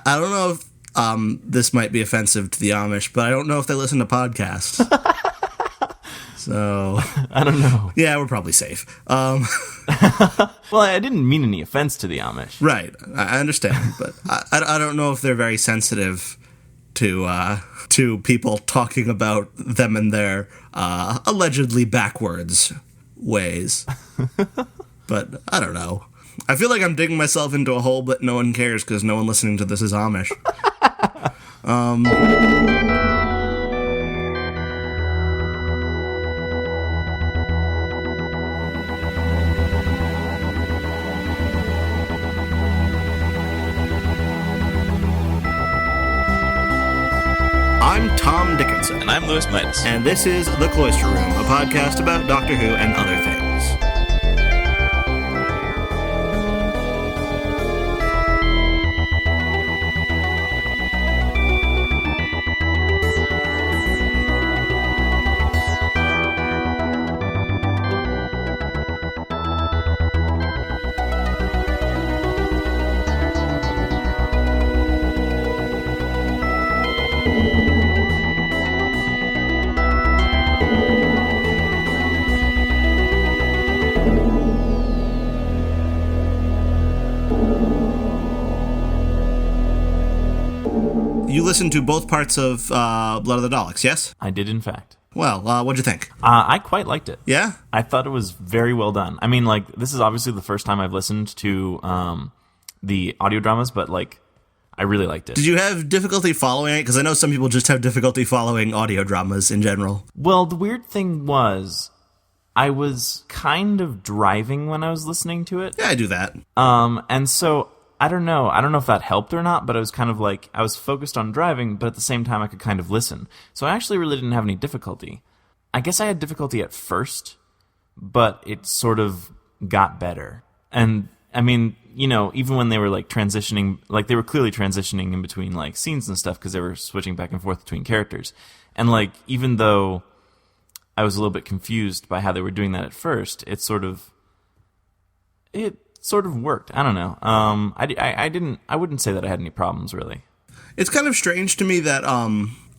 I don't know if this might be offensive to the Amish, but I don't know if they listen to podcasts. So I don't know. Yeah, we're probably safe. Well, I didn't mean any offense to the Amish. Right, I understand, but I don't know if they're very sensitive to people talking about them in their allegedly backwards ways. But I don't know. I feel like I'm digging myself into a hole, but no one cares because no one listening to this is Amish. I'm Tom Dickinson. And I'm Louis Mites. And this is The Cloister Room, a podcast about Doctor Who and other things. You listened to both parts of Blood of the Daleks, yes? I did, in fact. Well, what'd you think? I quite liked it. Yeah? I thought it was very well done. I mean, like, this is obviously the first time I've listened to the audio dramas, but, like, I really liked it. Did you have difficulty following it? Because I know some people just have difficulty following audio dramas in general. Well, the weird thing was, I was kind of driving when I was listening to it. Yeah, I do that. And so, I don't know if that helped or not, but I was kind of like, I was focused on driving, but at the same time I could kind of listen. So I actually really didn't have any difficulty. I guess I had difficulty at first, but it sort of got better. And, I mean, you know, even when they were, like, transitioning, like, they were clearly transitioning in between, like, scenes and stuff, because they were switching back and forth between characters. And, like, even though I was a little bit confused by how they were doing that at first, it sort of worked. I don't know. I wouldn't say that I had any problems, really. It's kind of strange to me that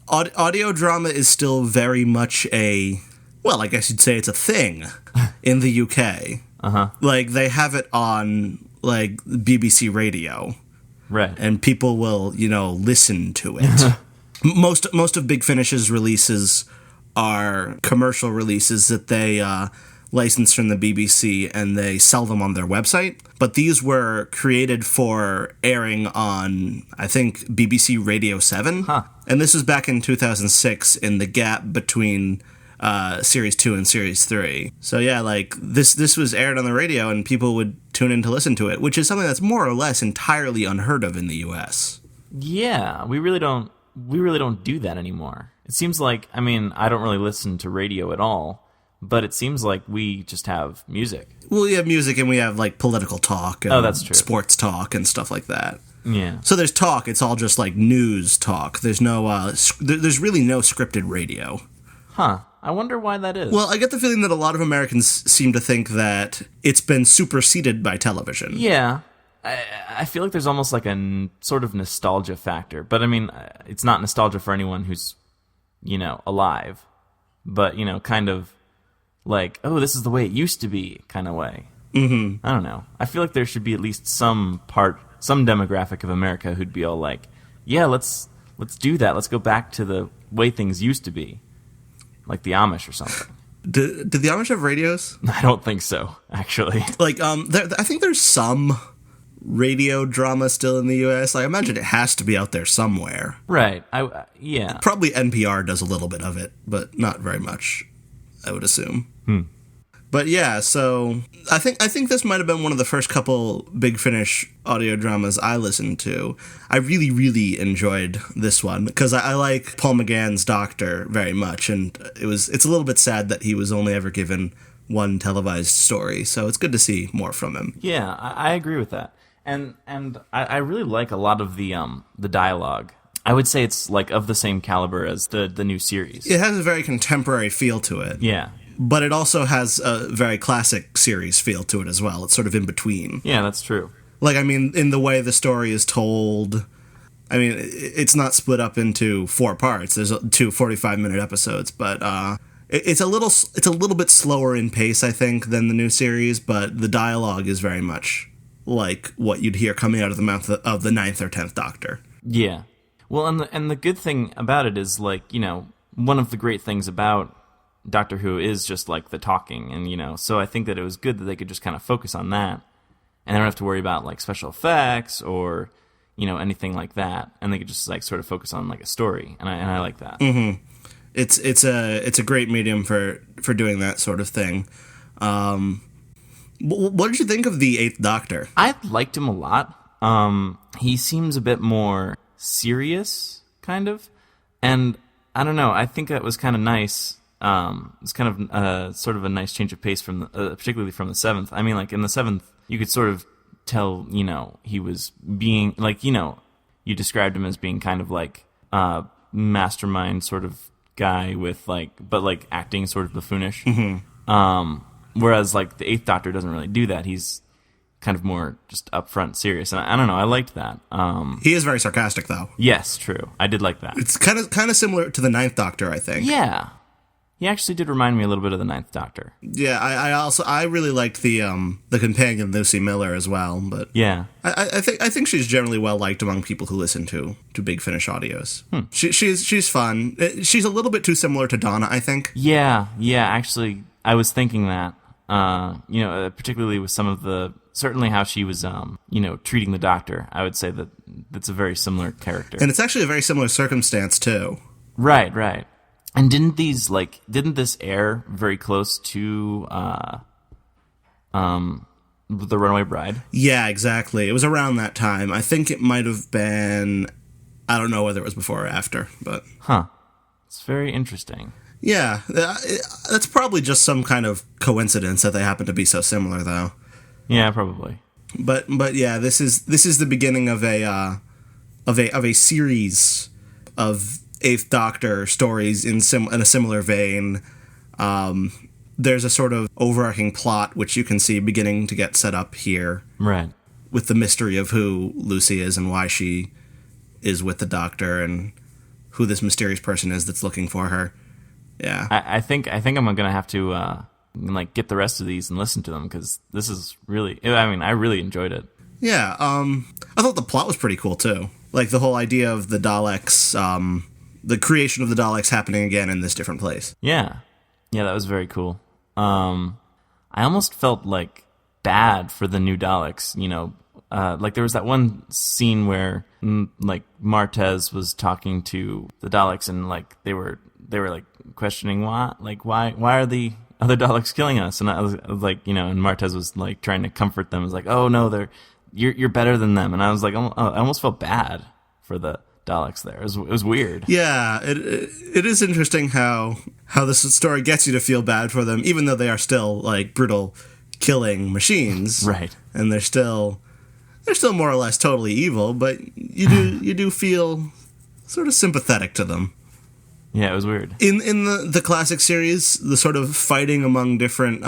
audio drama is still very much well, I guess you'd say it's a thing in the UK. Uh-huh. Like, they have it on, like, BBC Radio. Right. And people will, you know, listen to it. Most of Big Finish's releases are commercial releases that they licensed from the BBC, and they sell them on their website. But these were created for airing on, I think, BBC Radio 7. Huh. And this was back in 2006, in the gap between Series 2 and Series 3. So yeah, like, this was aired on the radio, and people would tune in to listen to it, which is something that's more or less entirely unheard of in the US. Yeah, we really don't do that anymore. It seems like, I mean, I don't really listen to radio at all, but it seems like we just have music. Well, we have music, and we have, like, political talk and that's true. Sports talk and stuff like that. Yeah. So there's talk. It's all just, like, news talk. There's no, there's really no scripted radio. Huh. I wonder why that is. Well, I get the feeling that a lot of Americans seem to think that it's been superseded by television. Yeah. I feel like there's almost like a sort of nostalgia factor. But, I mean, it's not nostalgia for anyone who's, you know, alive. But, you know, kind of like, oh, this is the way it used to be kind of way. Mm-hmm. I don't know. I feel like there should be at least some demographic of America who'd be all like, yeah, let's do that. Let's go back to the way things used to be. Like the Amish or something. Did the Amish have radios? I don't think so, actually. Like, I think there's some radio drama still in the U.S. I imagine it has to be out there somewhere. Right. Yeah. Probably NPR does a little bit of it, but not very much, I would assume. But yeah, so I think this might have been one of the first couple Big Finish audio dramas I listened to. I really, really enjoyed this one because I like Paul McGann's Doctor very much, and it's a little bit sad that he was only ever given one televised story. So it's good to see more from him. Yeah, I agree with that, and I really like a lot of the dialogue. I would say it's like of the same caliber as the new series. It has a very contemporary feel to it. Yeah. But it also has a very classic series feel to it as well. It's sort of in between. Yeah, that's true. Like, I mean, in the way the story is told, I mean, it's not split up into 4 parts. There's 2 45-minute episodes, but it's a little bit slower in pace, I think, than the new series. But the dialogue is very much like what you'd hear coming out of the mouth of the 9th or 10th Doctor. Yeah. Well, and the good thing about it is, like, you know, one of the great things about Doctor Who is just like the talking, and, you know, so I think that it was good that they could just kind of focus on that, and they don't have to worry about like special effects or, you know, anything like that, and they could just like sort of focus on like a story, and I like that. Mm-hmm. It's a great medium for doing that sort of thing. What did you think of the 8th Doctor? I liked him a lot. He seems a bit more serious, kind of, and I don't know. I think that was kind of nice. It's kind of sort of a nice change of pace from particularly from the 7th. I mean, like in the 7th, you could sort of tell, you know, he was being like, you know, you described him as being kind of like mastermind sort of guy with like, but like acting sort of buffoonish. Mm-hmm. Whereas like the 8th Doctor doesn't really do that. He's kind of more just upfront serious, and I don't know. I liked that. He is very sarcastic, though. Yes, true. I did like that. It's kind of similar to the 9th Doctor, I think. Yeah. He actually did remind me a little bit of the 9th Doctor. Yeah, I really liked the companion Lucy Miller as well. But yeah, I think she's generally well liked among people who listen to Big Finish audios. She's fun. She's a little bit too similar to Donna, I think. Yeah. Actually, I was thinking that. You know, particularly with some of the certainly how she was, you know, treating the Doctor. I would say that that's a very similar character, and it's actually a very similar circumstance too. Right. And didn't this air very close to The Runaway Bride? Yeah, exactly. It was around that time. I think it might have been, I don't know whether it was before or after, but... It's very interesting. Yeah, that's probably just some kind of coincidence that they happen to be so similar, though. Yeah, probably. But yeah, this is the beginning of a series of 8th Doctor stories in a similar vein. There's a sort of overarching plot which you can see beginning to get set up here. Right. With the mystery of who Lucy is and why she is with the Doctor and who this mysterious person is that's looking for her. Yeah. I think I'm going to have to like get the rest of these and listen to them, because this is really, I mean, I really enjoyed it. Yeah. I thought the plot was pretty cool too. Like the whole idea of the Daleks, the creation of the Daleks happening again in this different place. Yeah, that was very cool. I almost felt like bad for the new Daleks, you know, like there was that one scene where like Martez was talking to the Daleks, and like they were like questioning why are the other Daleks killing us? And I was like, you know, and Martez was like trying to comfort them. It was like, oh no, you're better than them. And I was like, I almost felt bad for the Daleks there. It was weird. Yeah, it is interesting how this story gets you to feel bad for them, even though they are still like brutal killing machines. Right. And they're still more or less totally evil, but you do feel sort of sympathetic to them. Yeah, it was weird. In the classic series, the sort of fighting among different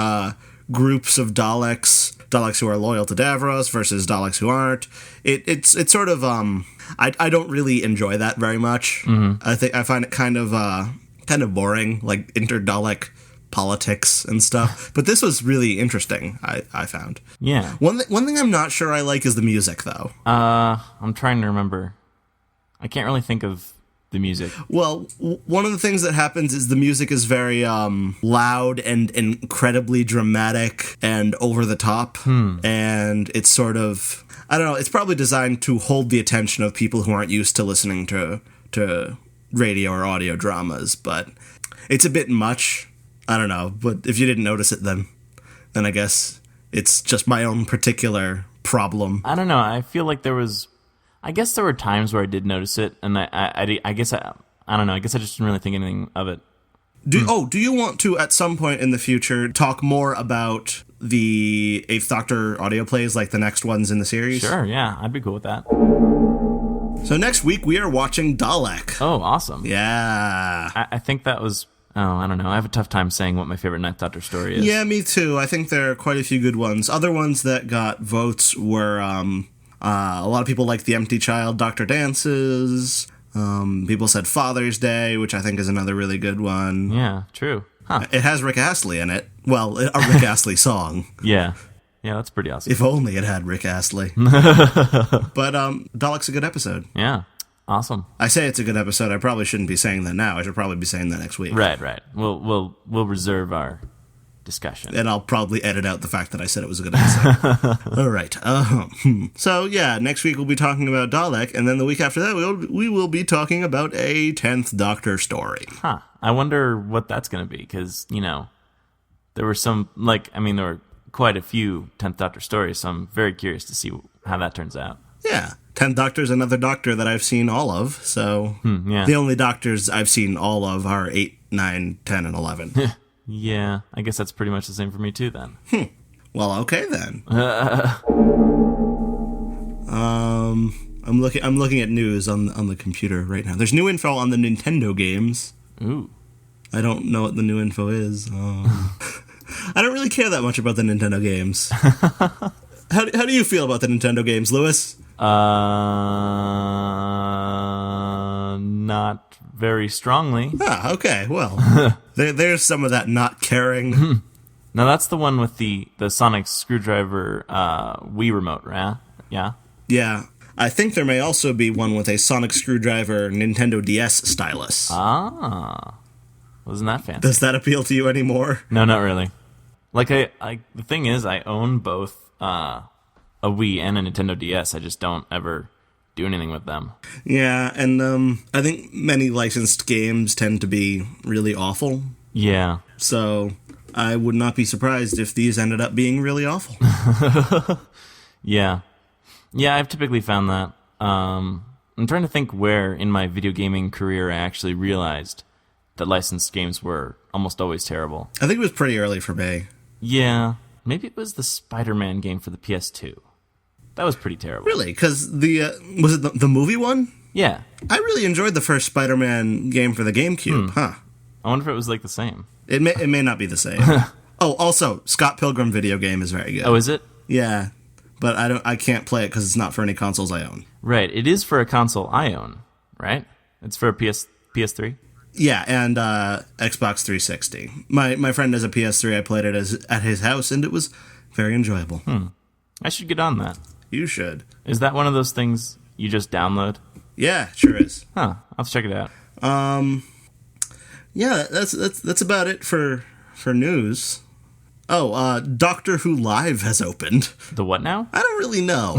groups of Daleks who are loyal to Davros versus Daleks who aren't. It's sort of I don't really enjoy that very much. Mm-hmm. I find it kind of boring, like inter-Dalek politics and stuff. But this was really interesting, I found. Yeah. One thing I'm not sure I like is the music, though. I'm trying to remember. I can't really think of the music. Well, one of the things that happens is the music is very loud and incredibly dramatic and over the top. And it's sort of, I don't know, it's probably designed to hold the attention of people who aren't used to listening to radio or audio dramas, but it's a bit much. I don't know, but if you didn't notice it, then I guess it's just my own particular problem. I don't know. I feel like there were times where I did notice it, and I guess I don't know. I guess I just didn't really think anything of it. Do you want to, at some point in the future, talk more about the 8th Doctor audio plays, like the next ones in the series? Sure, yeah. I'd be cool with that. So next week, we are watching Dalek. Oh, awesome. Yeah. I think that was... Oh, I don't know. I have a tough time saying what my favorite 9th Doctor story is. Yeah, me too. I think there are quite a few good ones. Other ones that got votes were A lot of people like The Empty Child, Dr. Dances. People said Father's Day, which I think is another really good one. Yeah, true. Huh. It has Rick Astley in it. Well, a Rick Astley song. Yeah. Yeah, that's pretty awesome. If only it had Rick Astley. But Dalek's a good episode. Yeah. Awesome. I say it's a good episode. I probably shouldn't be saying that now. I should probably be saying that next week. Right. We'll reserve our discussion. And I'll probably edit out the fact that I said it was a good episode. All right. So, yeah, next week we'll be talking about Dalek, and then the week after that we will be talking about a 10th Doctor story. Huh. I wonder what that's going to be, because, there were some, there were quite a few 10th Doctor stories, so I'm very curious to see how that turns out. Yeah. 10th Doctor's another Doctor that I've seen all of, so yeah. The only Doctors I've seen all of are 8, 9, 10, and 11. Yeah, I guess that's pretty much the same for me too then. Well, okay then. I'm looking at news on the computer right now. There's new info on the Nintendo games. Ooh. I don't know what the new info is. I don't really care that much about the Nintendo games. How do you feel about the Nintendo games, Lewis? Not very strongly. Ah, okay. Well, there's some of that not caring. Now that's the one with the sonic screwdriver Wii remote, right? Yeah? Yeah. I think there may also be one with a sonic screwdriver Nintendo DS stylus. Ah. Wasn't that fancy? Does that appeal to you anymore? No, not really. The thing is, I own both a Wii and a Nintendo DS. I just don't ever do anything with them. Yeah, and I think many licensed games tend to be really awful. Yeah. So I would not be surprised if these ended up being really awful. Yeah. Yeah, I've typically found that. I'm trying to think where in my video gaming career I actually realized that licensed games were almost always terrible. I think it was pretty early for me. Yeah. Maybe it was the Spider-Man game for the PS2. That was pretty terrible. Really? Because was it the movie one? Yeah. I really enjoyed the first Spider-Man game for the GameCube. Huh. I wonder if it was the same. It may not be the same. Oh, also, Scott Pilgrim video game is very good. Oh, is it? Yeah. But I can't play it because it's not for any consoles I own. Right. It is for a console I own, right? It's for a PS3? Yeah, and Xbox 360. My friend has a PS3. I played it at his house, and it was very enjoyable. I should get on that. You should. Is that one of those things you just download? Yeah, sure is. Huh. I'll have to check it out. Yeah, that's about it for news. Oh, Doctor Who Live has opened. The what now? I don't really know.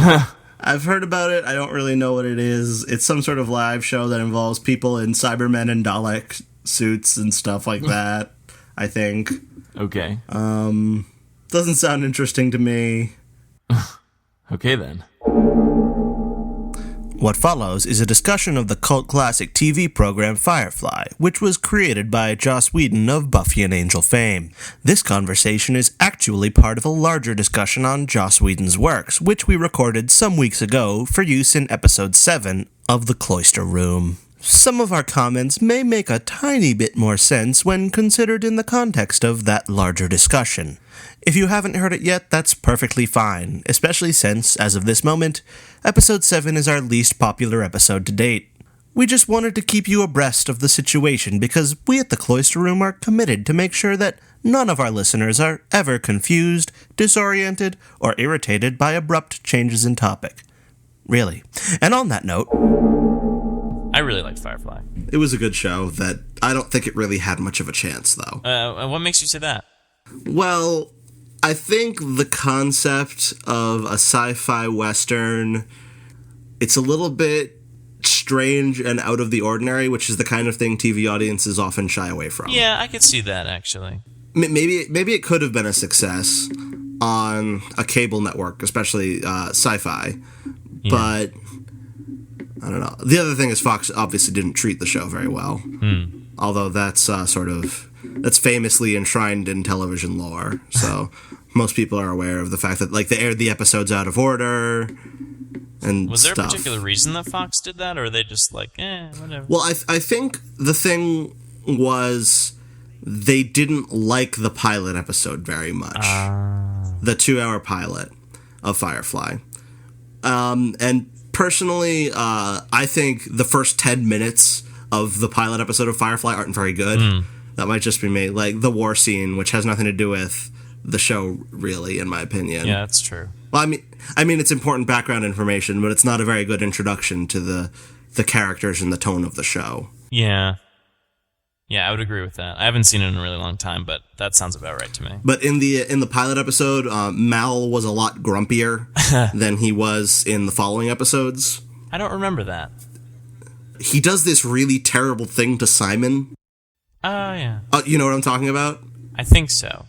I've heard about it. I don't really know what it is. It's some sort of live show that involves people in Cybermen and Dalek suits and stuff like that, I think. Okay. Doesn't sound interesting to me. Okay, then. What follows is a discussion of the cult classic TV program Firefly, which was created by Joss Whedon of Buffy and Angel fame. This conversation is actually part of a larger discussion on Joss Whedon's works, which we recorded some weeks ago for use in episode 7 of The Cloister Room. Some of our comments may make a tiny bit more sense when considered in the context of that larger discussion. If you haven't heard it yet, that's perfectly fine, especially since, as of this moment, episode 7 is our least popular episode to date. We just wanted to keep you abreast of the situation because we at the Cloister Room are committed to make sure that none of our listeners are ever confused, disoriented, or irritated by abrupt changes in topic. Really. And on that note, I really liked Firefly. it was a good show that I don't think it really had much of a chance, though. What makes you say that? Well, I think the concept of a sci-fi western, it's a little bit strange and out of the ordinary, which is the kind of thing TV audiences often shy away from. Yeah, I could see that, actually. Maybe it could have been a success on a cable network, especially sci-fi, but I don't know. The other thing is Fox obviously didn't treat the show very well, although that's that's famously enshrined in television lore. So most people are aware of the fact that they aired the episodes out of order and Was there stuff. a particular reason that Fox did that, or are they just whatever? Well, I think the thing was they didn't like the pilot episode very much. The 2-hour pilot of Firefly. And personally, I think the first 10 minutes of the pilot episode of Firefly aren't very good. That might just be me. Like, the war scene, which has nothing to do with the show, really, in my opinion. Yeah, that's true. Well, I mean, it's important background information, but it's not a very good introduction to the characters and the tone of the show. Yeah. Yeah, I would agree with that. I haven't seen it in a really long time, but that sounds about right to me. But in the pilot episode, Mal was a lot grumpier than he was in the following episodes. I don't remember that. He does this really terrible thing to Simon. Oh, yeah. You know what I'm talking about? I think so.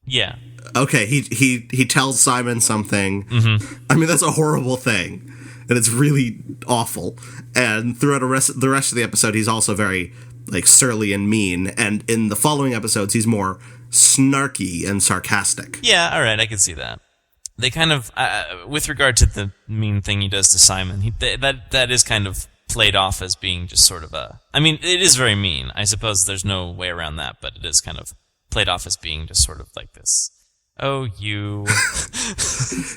Yeah. Okay, he tells Simon something. Mm-hmm. I mean, that's a horrible thing, and it's really awful. And throughout the rest of the episode, he's also very, like, surly and mean. And in the following episodes, he's more snarky and sarcastic. Yeah, all right, I can see that. They kind of, with regard to the mean thing he does to Simon, that is kind of played off as being just sort of a... I mean, it is very mean. I suppose there's no way around that, but it is kind of played off as being just sort of like this. Oh, you...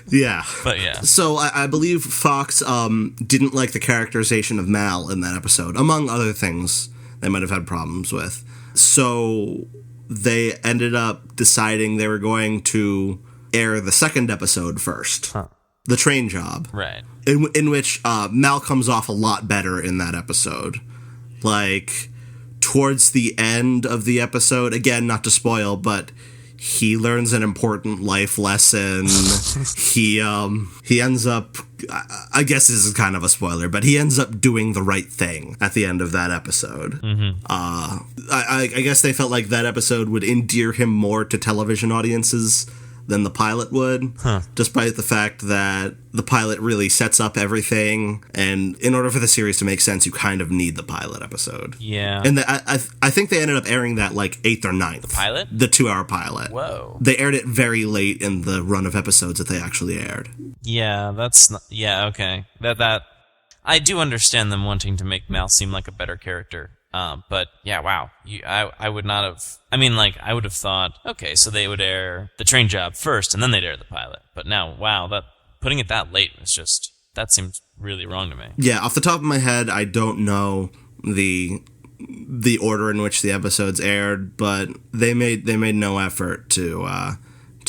Yeah. But yeah. So I believe Fox didn't like the characterization of Mal in that episode, among other things they might have had problems with. So they ended up deciding they were going to air the second episode first. Huh. The train job. Right. In which Mal comes off a lot better in that episode. Like, towards the end of the episode, again, not to spoil, but he learns an important life lesson. He ends up, I guess this is kind of a spoiler, but he ends up doing the right thing at the end of that episode. Mm-hmm. I guess they felt like that episode would endear him more to television audiences than the pilot would, despite the fact that the pilot really sets up everything, and in order for the series to make sense, you kind of need the pilot episode. Yeah. And I think they ended up airing that like 8th or 9th. The pilot? The 2-hour pilot. Whoa. They aired it very late in the run of episodes that they actually aired. Yeah, that's not, yeah, okay. That I do understand them wanting to make Mal seem like a better character. But yeah, wow. I would not have... I mean, like, I would have thought, okay, so they would air the train job first, and then they'd air the pilot. But now, wow, putting it that late was just... That seems really wrong to me. Yeah, off the top of my head, I don't know the order in which the episodes aired, but they made no effort to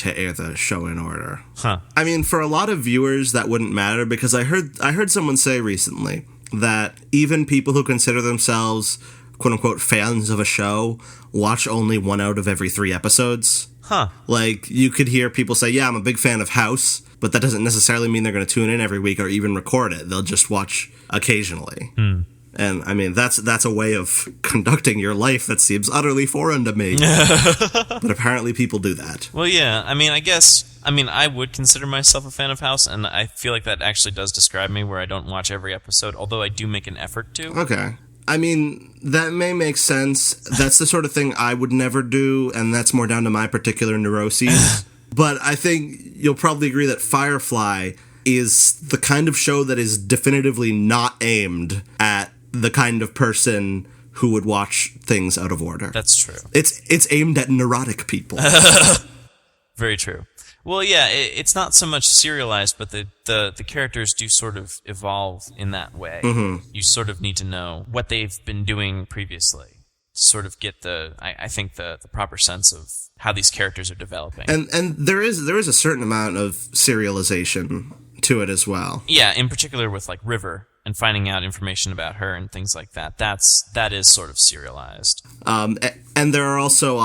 air the show in order. Huh. I mean, for a lot of viewers, that wouldn't matter, because I heard someone say recently that even people who consider themselves quote-unquote fans of a show watch only 1 out of every 3 episodes. Huh. Like, you could hear people say, yeah, I'm a big fan of House, but that doesn't necessarily mean they're going to tune in every week or even record it. They'll just watch occasionally. And, I mean, that's a way of conducting your life that seems utterly foreign to me. But apparently people do that. Well, yeah, I mean, I would consider myself a fan of House, and I feel like that actually does describe me, where I don't watch every episode, although I do make an effort to. Okay. I mean, that may make sense. That's the sort of thing I would never do, and that's more down to my particular neuroses. But I think you'll probably agree that Firefly is the kind of show that is definitively not aimed at the kind of person who would watch things out of order. That's true. It's aimed at neurotic people. Very true. Well, yeah, it's not so much serialized, but the characters do sort of evolve in that way. Mm-hmm. You sort of need to know what they've been doing previously to sort of get I think the proper sense of how these characters are developing. And there is a certain amount of serialization to it as well. Yeah, in particular with like River and finding out information about her and things like that. That is sort of serialized. And there are also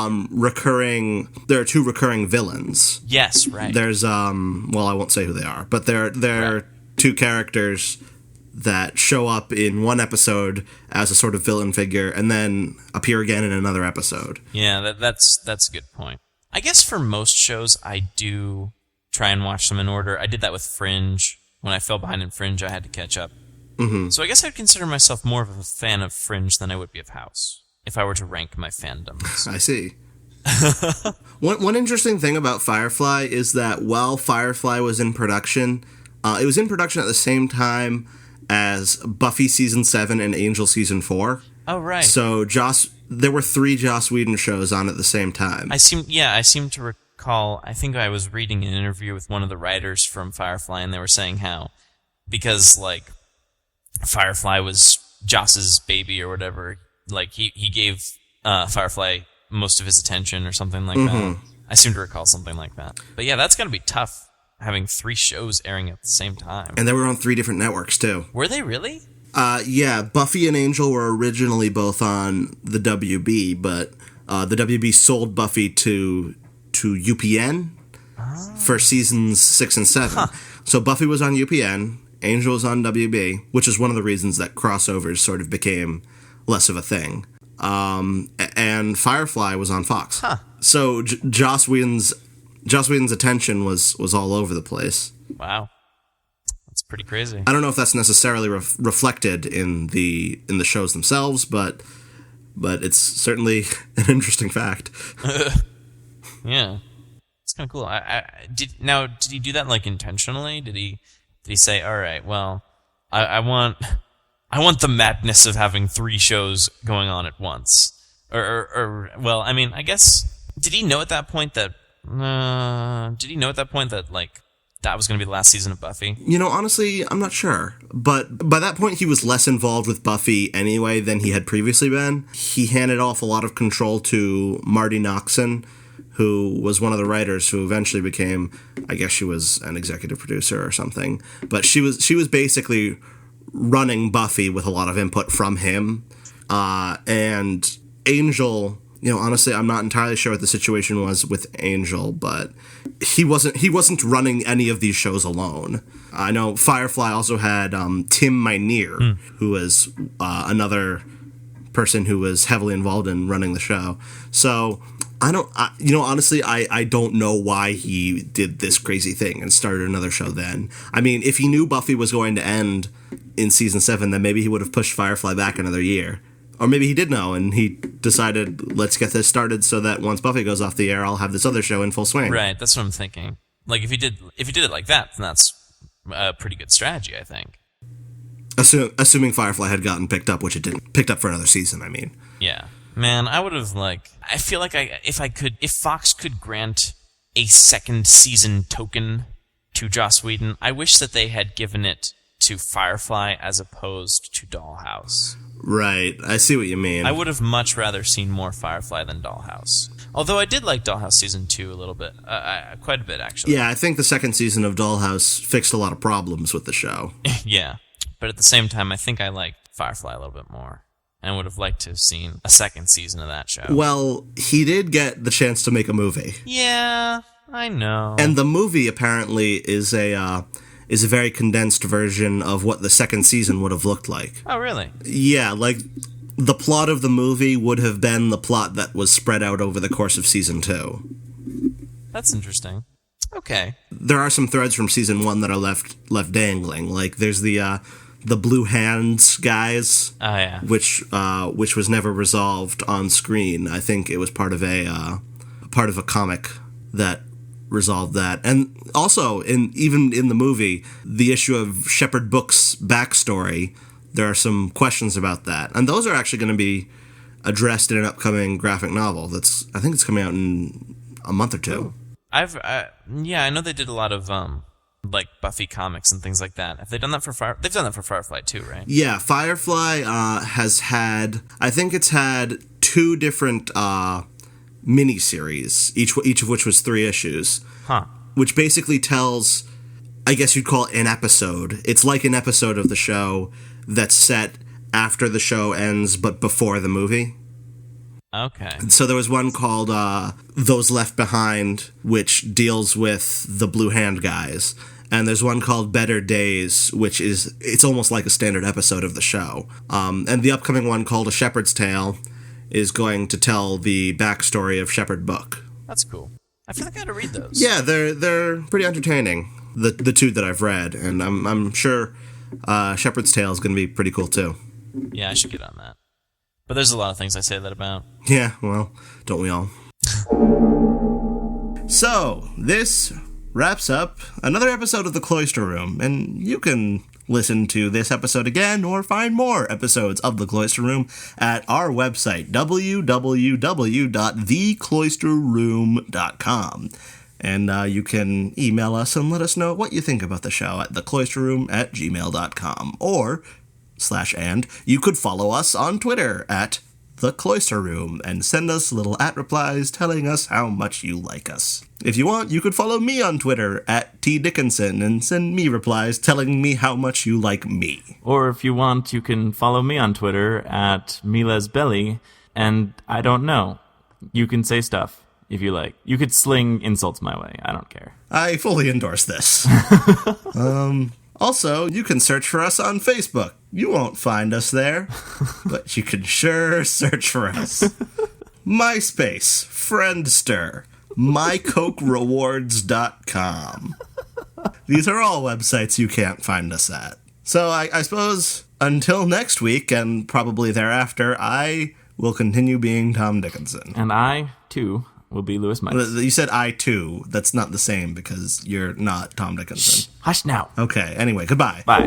there are 2 recurring villains. Yes, right. There's well, I won't say who they are, but there are 2 characters that show up in one episode as a sort of villain figure and then appear again in another episode. Yeah, that's a good point. I guess for most shows I do try and watch them in order. I did that with Fringe. When I fell behind in Fringe, I had to catch up. Mm-hmm. So I guess I'd consider myself more of a fan of Fringe than I would be of House, if I were to rank my fandoms. I see. One interesting thing about Firefly is that while Firefly was in production, it was in production at the same time as Buffy Season 7 and Angel Season 4. Oh, right. So there were 3 Joss Whedon shows on at the same time. I seem to recall, I think I was reading an interview with one of the writers from Firefly, and they were saying how, because, like, Firefly was Joss's baby or whatever, like, he gave Firefly most of his attention or something like that. I seem to recall something like that. But yeah, that's gotta be tough, having 3 shows airing at the same time. And they were on 3 different networks, too. Were they really? Yeah, Buffy and Angel were originally both on the WB, but the WB sold Buffy to UPN for seasons 6 and 7. Huh. So Buffy was on UPN, Angel was on WB, which is one of the reasons that crossovers sort of became less of a thing. And Firefly was on Fox. Huh. So Joss Whedon's attention was all over the place. Wow. That's pretty crazy. I don't know if that's necessarily reflected in the shows themselves, but it's certainly an interesting fact. Yeah, it's kind of cool. Did he do that like intentionally? Did he say, all right, well, I want the madness of having 3 shows going on at once, or well, I mean, I guess did he know at that point that like that was going to be the last season of Buffy? You know, honestly, I'm not sure. But by that point, he was less involved with Buffy anyway than he had previously been. He handed off a lot of control to Marty Noxon, who was one of the writers who eventually became, I guess she was an executive producer or something. But she was basically running Buffy with a lot of input from him. And Angel... You know, honestly, I'm not entirely sure what the situation was with Angel, but he wasn't running any of these shows alone. I know Firefly also had Tim Minear, who was another person who was heavily involved in running the show. So honestly, I don't know why he did this crazy thing and started another show then. I mean, if he knew Buffy was going to end in season 7, then maybe he would have pushed Firefly back another year. Or maybe he did know, and he decided, let's get this started so that once Buffy goes off the air, I'll have this other show in full swing. Right, that's what I'm thinking. Like, if he did it like that, then that's a pretty good strategy, I think. Assuming Firefly had gotten picked up, which it didn't. Picked up for another season, I mean. Yeah. Man, I would have, like... I feel like if Fox could grant a second season token to Joss Whedon, I wish that they had given it to Firefly as opposed to Dollhouse. Right, I see what you mean. I would have much rather seen more Firefly than Dollhouse. Although I did like Dollhouse Season 2 a little bit. Quite a bit, actually. Yeah, I think the second season of Dollhouse fixed a lot of problems with the show. Yeah, but at the same time, I think I liked Firefly a little bit more. And would have liked to have seen a second season of that show. Well, he did get the chance to make a movie. Yeah, I know. And the movie, apparently, is a very condensed version of what the second season would have looked like. Oh, really? Yeah, like, the plot of the movie would have been the plot that was spread out over the course of season 2. That's interesting. Okay. There are some threads from season 1 that are left dangling. Like, there's the Blue Hands guys. Oh, yeah. Which was never resolved on screen. I think it was part of a comic that resolved that. And also, even in the movie, the issue of Shepherd Book's backstory, there are some questions about that. And those are actually going to be addressed in an upcoming graphic novel. I think it's coming out in a month or 2. I know they did a lot of like Buffy comics and things like that. Have they done that for They've done that for Firefly too, right? Yeah, Firefly has had, I think it's had 2 different miniseries, each of which was 3 issues. Huh. Which basically tells, I guess you'd call it an episode. It's like an episode of the show that's set after the show ends, but before the movie. Okay. So there was one called Those Left Behind, which deals with the Blue Hand guys. And there's one called Better Days, it's almost like a standard episode of the show. And the upcoming one called A Shepherd's Tale is going to tell the backstory of Shepherd Book. That's cool. I feel like I had to read those. Yeah, they're pretty entertaining, the 2 that I've read, and I'm sure Shepherd's Tale is going to be pretty cool too. Yeah, I should get on that. But there's a lot of things I say that about. Yeah, well, don't we all? So, this wraps up another episode of the Cloister Room, and you can listen to this episode again or find more episodes of The Cloister Room at our website, www.thecloisterroom.com. And you can email us and let us know what you think about the show at thecloisterroom@gmail.com. Or, /and, you could follow us on Twitter at The Cloister Room and send us little @replies telling us how much you like us. If you want, you could follow me on Twitter at @tdickinson and send me replies telling me how much you like me. Or if you want, you can follow me on Twitter at milesbelly, and I don't know. You can say stuff if you like. You could sling insults my way. I don't care. I fully endorse this. Also, you can search for us on Facebook. You won't find us there, but you can sure search for us. MySpace, Friendster, mycokerewards.com. These are all websites you can't find us at. So I suppose until next week, and probably thereafter, I will continue being Tom Dickinson. And I, too, will be Lewis Mites. You said I, too. That's not the same because you're not Tom Dickinson. Shh, hush now. Okay, anyway, goodbye. Bye.